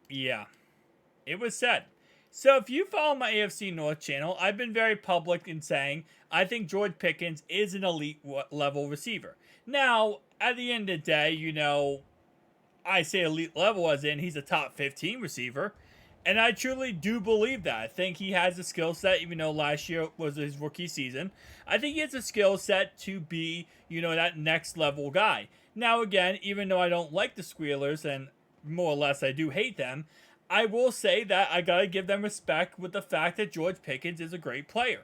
Yeah, it was said. So if you follow my AFC North channel, I've been very public in saying I think George Pickens is an elite level receiver. Now, at the end of the day, I say elite level as in he's a top 15 receiver. And I truly do believe that. I think he has the skill set, even though last year was his rookie season. I think he has a skill set to be, that next level guy. Now, again, even though I don't like the Squealers, and more or less I do hate them, I will say that I gotta give them respect with the fact that George Pickens is a great player.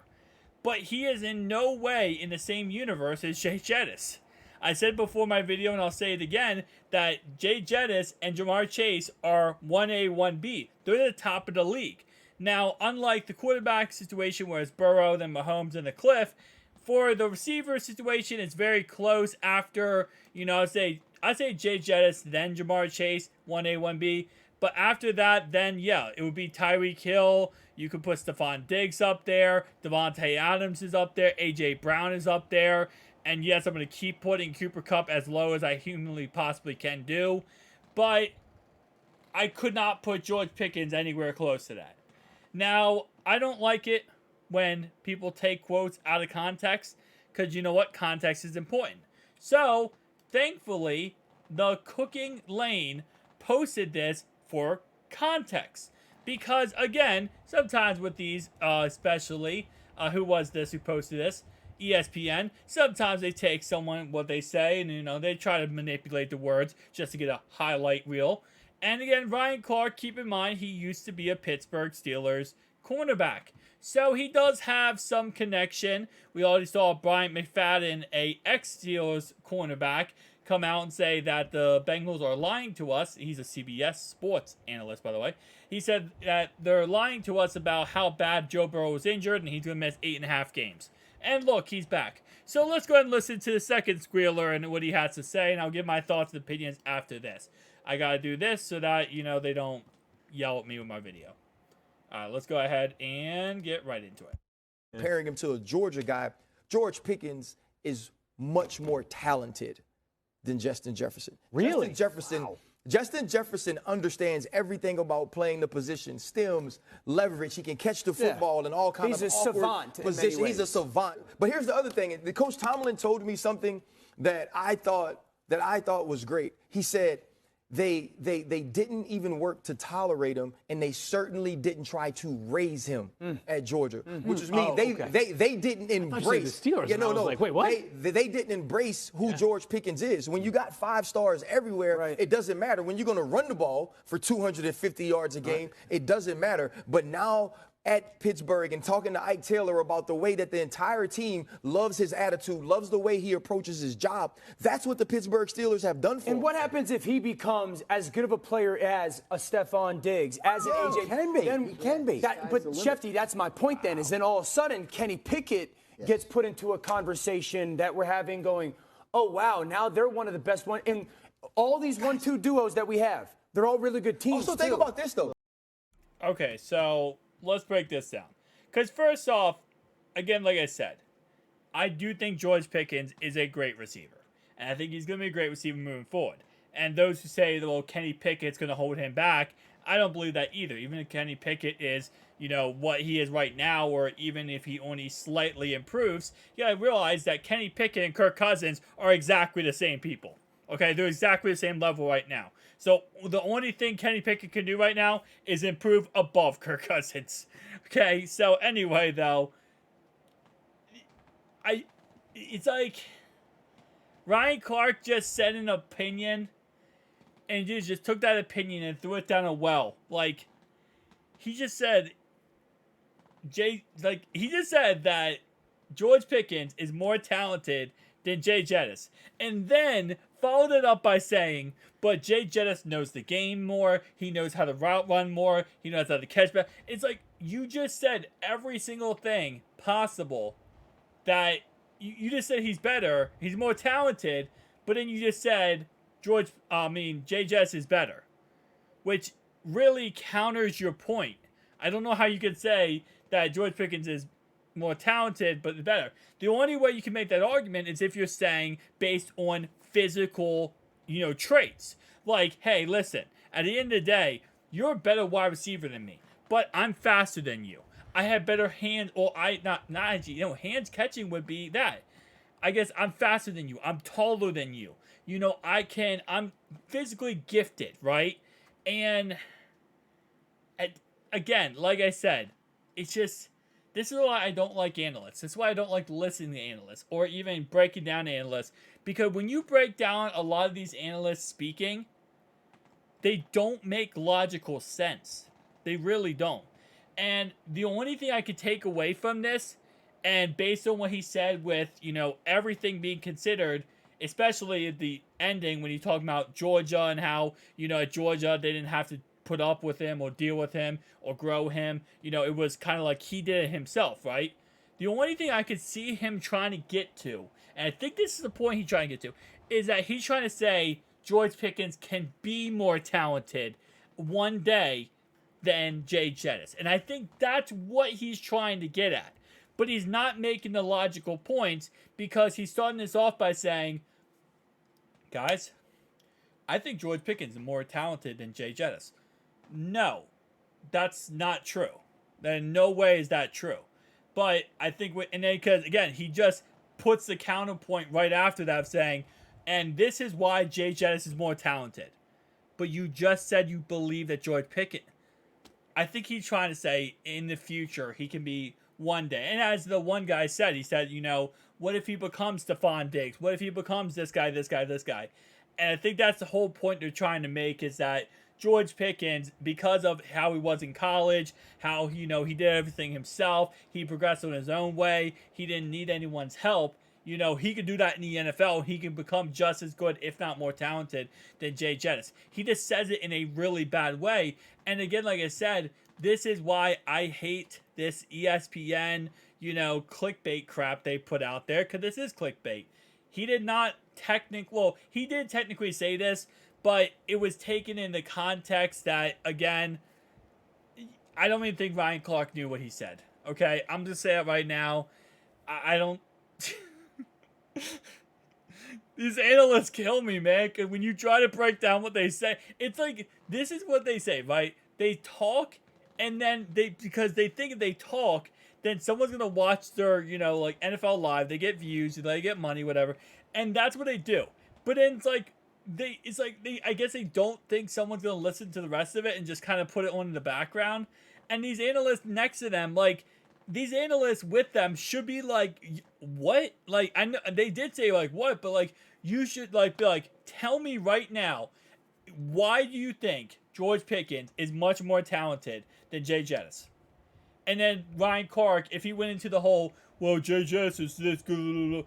But he is in no way in the same universe as Jay Jettis. I said before my video, and I'll say it again, that Jay Jettis and Jamar Chase are 1A, 1B. They're the top of the league. Now, unlike the quarterback situation where it's Burrow, then Mahomes, and the Cliff, for the receiver situation, it's very close after, I'd say Jay Jettis, then Jamar Chase, 1A, 1B. But after that, then, yeah, it would be Tyreek Hill. You could put Stephon Diggs up there. Devontae Adams is up there. A.J. Brown is up there. And yes, I'm going to keep putting Cooper Kupp as low as I humanly possibly can do. But I could not put George Pickens anywhere close to that. Now, I don't like it when people take quotes out of context. Because you know what? Context is important. So, thankfully, the Cooking Lane posted this for context. Because, again, sometimes with these, especially, who was this who posted this? ESPN. Sometimes they take someone, what they say, and, they try to manipulate the words just to get a highlight reel. And again, Ryan Clark, keep in mind, he used to be a Pittsburgh Steelers cornerback. So he does have some connection. We already saw Brian McFadden, a ex-Steelers cornerback, come out and say that the Bengals are lying to us. He's a CBS sports analyst, by the way. He said that they're lying to us about how bad Joe Burrow was injured and he's going to miss 8.5 games. And look, he's back. So let's go ahead and listen to the second squealer and what he has to say, and I'll give my thoughts and opinions after this. I got to do this so that, they don't yell at me with my video. All right, let's go ahead and get right into it. Comparing him to a Georgia guy, George Pickens is much more talented than Justin Jefferson. Really? Justin Jefferson understands everything about playing the position, stems, leverage. He can catch the football and all kinds of savant positions. He's a savant. But here's the other thing. The Coach Tomlin told me something that I thought was great. He said they didn't even work to tolerate him, and they certainly didn't try to raise him at Georgia, which is mean they didn't embrace the Steelers. Yeah, no. Like, wait, what? They didn't embrace who George Pickens is. When you got 5 stars everywhere, it doesn't matter. When you're going to run the ball for 250 yards a game, it doesn't matter. But now at Pittsburgh and talking to Ike Taylor about the way that the entire team loves his attitude, loves the way he approaches his job. That's what the Pittsburgh Steelers have done for him. And what happens if he becomes as good of a player as a Stephon Diggs, as an AJ? He can be. But Shefty, that's my point then, is then all of a sudden Kenny Pickett gets put into a conversation that we're having going, oh, wow, now they're one of the best ones. And all these 1-2 duos that we have, they're all really good teams. Also, think about this, though. Okay, so let's break this down. Because first off, again, like I said, I do think George Pickens is a great receiver. And I think he's going to be a great receiver moving forward. And those who say, well, Kenny Pickett's going to hold him back, I don't believe that either. Even if Kenny Pickett is, what he is right now, or even if he only slightly improves, you gotta realize that Kenny Pickett and Kirk Cousins are exactly the same people. Okay, they're exactly the same level right now. So the only thing Kenny Pickett can do right now is improve above Kirk Cousins. Okay, so anyway, though, it's like Ryan Clark just said an opinion, and he just took that opinion and threw it down a well. Like, he just said that George Pickens is more talented than Jay Jettis. And then followed it up by saying, but Jay Jettis knows the game more. He knows how to route run more. He knows how to catch back. It's like you just said every single thing possible that you just said he's better. He's more talented. But then you just said Jay Jettis is better, which really counters your point. I don't know how you could say that George Pickens is more talented but better. The only way you can make that argument is if you're saying based on physical, traits. Like, hey, listen, at the end of the day, you're a better wide receiver than me, but I'm faster than you. I have better hands, or hands catching would be that. I guess I'm faster than you. I'm taller than you. I'm physically gifted, right? And again, like I said, it's just, this is why I don't like analysts. This is why I don't like listening to analysts or even breaking down analysts. Because when you break down a lot of these analysts speaking, they don't make logical sense. They really don't. And the only thing I could take away from this, and based on what he said with, everything being considered, especially at the ending when he talked about Georgia and how, at Georgia they didn't have to put up with him or deal with him or grow him. It was kind of like he did it himself, right? The only thing I could see him trying to get to, and I think this is the point he's trying to get to, is that he's trying to say George Pickens can be more talented one day than Jay Jettis. And I think that's what he's trying to get at. But he's not making the logical points because he's starting this off by saying, guys, I think George Pickens is more talented than Jay Jettis. No, that's not true. In no way is that true. But I think, because again, he just puts the counterpoint right after that of saying, and this is why Jay Jettis is more talented. But you just said you believe that George Pickens. I think he's trying to say in the future he can be one day. And as the one guy said, he said, what if he becomes Stephon Diggs? What if he becomes this guy, this guy, this guy? And I think that's the whole point they're trying to make, is that George Pickens, because of how he was in college, how, he did everything himself, he progressed in his own way, he didn't need anyone's help. He could do that in the NFL. He can become just as good, if not more talented, than Jay Jettis. He just says it in a really bad way. And again, like I said, this is why I hate this ESPN, clickbait crap they put out there, because this is clickbait. He did not he did technically say this, but it was taken in the context that, again, I don't even think Ryan Clark knew what he said. Okay? I'm just saying it right now. I don't... These analysts kill me, man, because when you try to break down what they say, it's like, this is what they say, right? They talk, and then because they think if they talk, then someone's going to watch their, NFL Live, they get views, they get money, whatever, and that's what they do. But then I guess they don't think someone's going to listen to the rest of it and just kind of put it on in the background. And these analysts next to them, these analysts with them should be like, what? I know they did say what, but you should be like, tell me right now, why do you think George Pickens is much more talented than Jay Jettis? And then Ryan Clark, if he went into the whole, well, Jay Jettis is this good,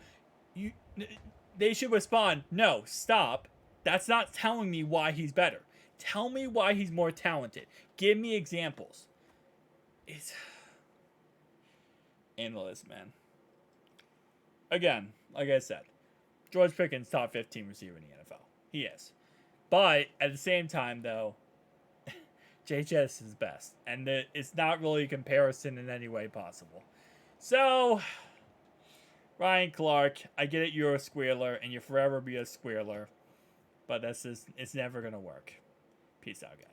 they should respond, no, stop. That's not telling me why he's better. Tell me why he's more talented. Give me examples. It's analyst, man. Again, like I said, George Pickens, top 15 receiver in the NFL. He is. But at the same time, though, Jay Jettis is best. And it's not really a comparison in any way possible. So, Ryan Clark, I get it, you're a squealer, and you'll forever be a squealer. But it's never going to work. Peace out, guys.